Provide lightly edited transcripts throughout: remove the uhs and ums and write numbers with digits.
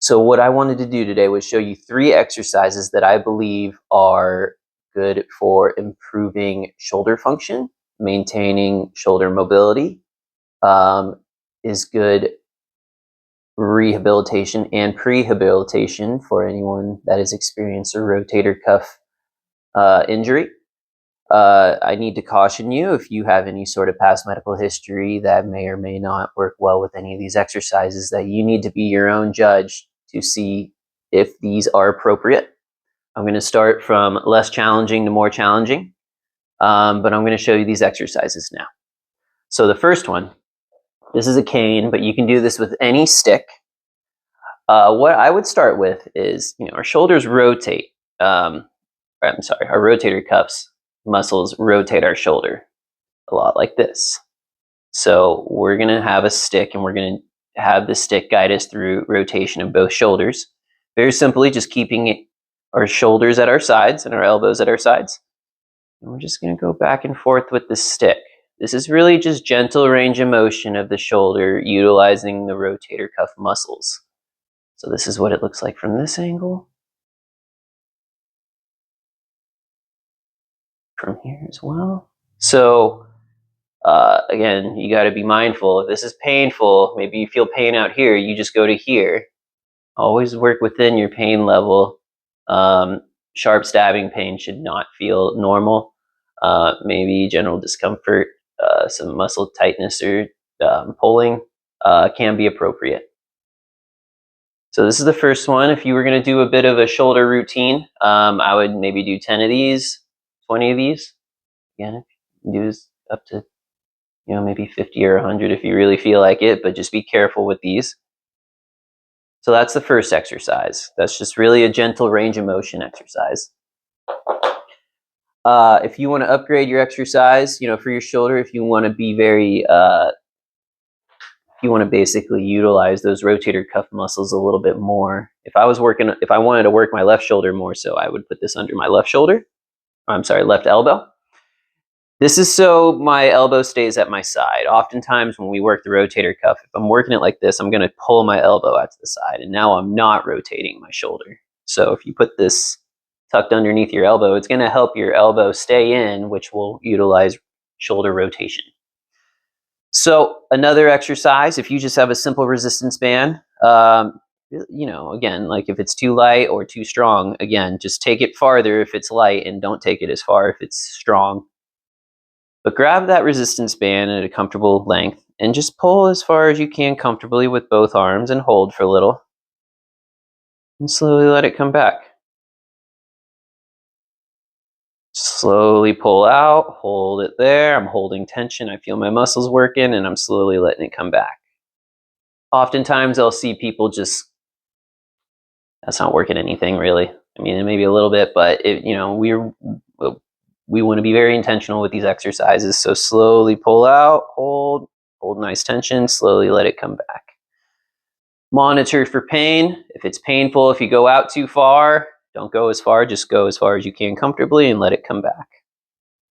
So what I wanted to do today was show you 3 exercises that I believe are good for improving shoulder function, maintaining shoulder mobility, is good rehabilitation and prehabilitation for anyone that has experienced a rotator cuff injury. I need to caution you, if you have any sort of past medical history that may or may not work well with any of these exercises, that you need to be your own judge to see if these are appropriate. I'm going to start from less challenging to more challenging, but I'm going to show you these exercises now. So the first one, this is a cane, but you can do this with any stick. What I would start with is, our shoulders rotate. Our rotator cuffs muscles rotate our shoulder a lot like this. So we're going to have a stick, and we're going to have the stick guide us through rotation of both shoulders. Very simply, just keeping our shoulders at our sides and our elbows at our sides. And we're just going to go back and forth with the stick. This is really just gentle range of motion of the shoulder, utilizing the rotator cuff muscles. So this is what it looks like from this angle. From here as well. So again, you got to be mindful. If this is painful, maybe you feel pain out here, you just go to here. Always work within your pain level. Sharp stabbing pain should not feel normal. Maybe general discomfort, some muscle tightness or pulling can be appropriate. So this is the first one. If you were going to do a bit of a shoulder routine, I would maybe do 10 of these, 20 of these. Again, if you can do this up to maybe 50 or 100 if you really feel like it, but just be careful with these. So that's the first exercise. That's just really a gentle range of motion exercise. If you want to upgrade your exercise, for your shoulder, if you want to be very, if you want to basically utilize those rotator cuff muscles a little bit more. If I wanted to work my left shoulder more, so I would put this under my left elbow. This is so my elbow stays at my side. Oftentimes when we work the rotator cuff, if I'm working it like this, I'm going to pull my elbow out to the side, and now I'm not rotating my shoulder. So if you put this tucked underneath your elbow, it's going to help your elbow stay in, which will utilize shoulder rotation. So another exercise, if you just have a simple resistance band, again, like if it's too light or too strong, again, just take it farther if it's light and don't take it as far if it's strong. But grab that resistance band at a comfortable length and just pull as far as you can comfortably with both arms and hold for a little. And slowly let it come back. Slowly pull out, hold it there. I'm holding tension. I feel my muscles working, and I'm slowly letting it come back. Oftentimes I'll see people that's not working anything really. I mean, maybe a little bit, but we want to be very intentional with these exercises. So slowly pull out, hold nice tension, slowly let it come back. Monitor for pain. If it's painful, if you go out too far, don't go as far, just go as far as you can comfortably and let it come back.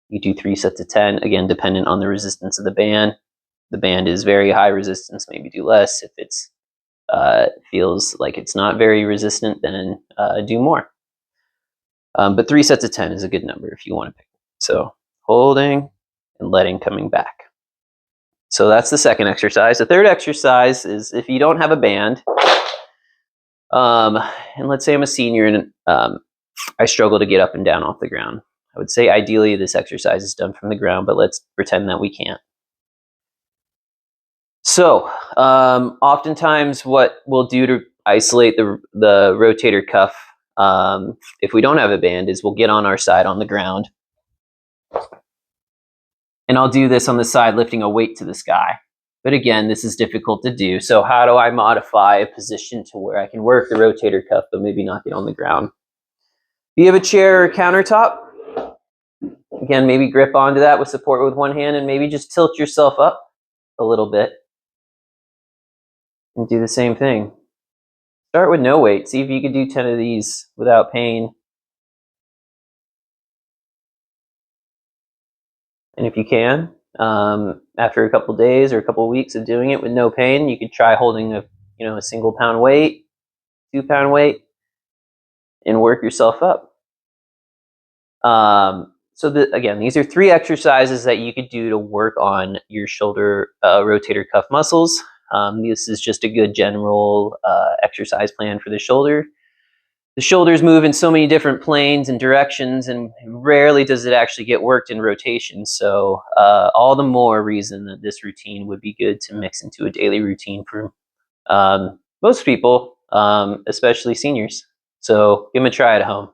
You do 3 sets of 10, again, dependent on the resistance of the band. The band is very high resistance, maybe do less. If it's feels like it's not very resistant, then do more. But 3 sets of 10 is a good number if you want to pick it. So holding and letting coming back. So that's the second exercise. The third exercise is if you don't have a band, and let's say I'm a senior and I struggle to get up and down off the ground. I would say ideally this exercise is done from the ground, but let's pretend that we can't. So oftentimes what we'll do to isolate the rotator cuff, if we don't have a band, is we'll get on our side on the ground. And I'll do this on the side, lifting a weight to the sky. But again, this is difficult to do. So how do I modify a position to where I can work the rotator cuff, but maybe not get on the ground? If you have a chair or a countertop, again, maybe grip onto that with support with one hand and maybe just tilt yourself up a little bit. And do the same thing. Start with no weight. See if you can do 10 of these without pain. And if you can, after a couple days or a couple weeks of doing it with no pain, you could try holding a single pound weight, 2-pound weight and work yourself up. Again, these are 3 exercises that you could do to work on your shoulder rotator cuff muscles. This is just a good general exercise plan for the shoulder. The shoulders move in so many different planes and directions, and rarely does it actually get worked in rotation. So all the more reason that this routine would be good to mix into a daily routine for most people, especially seniors. So give them a try at home.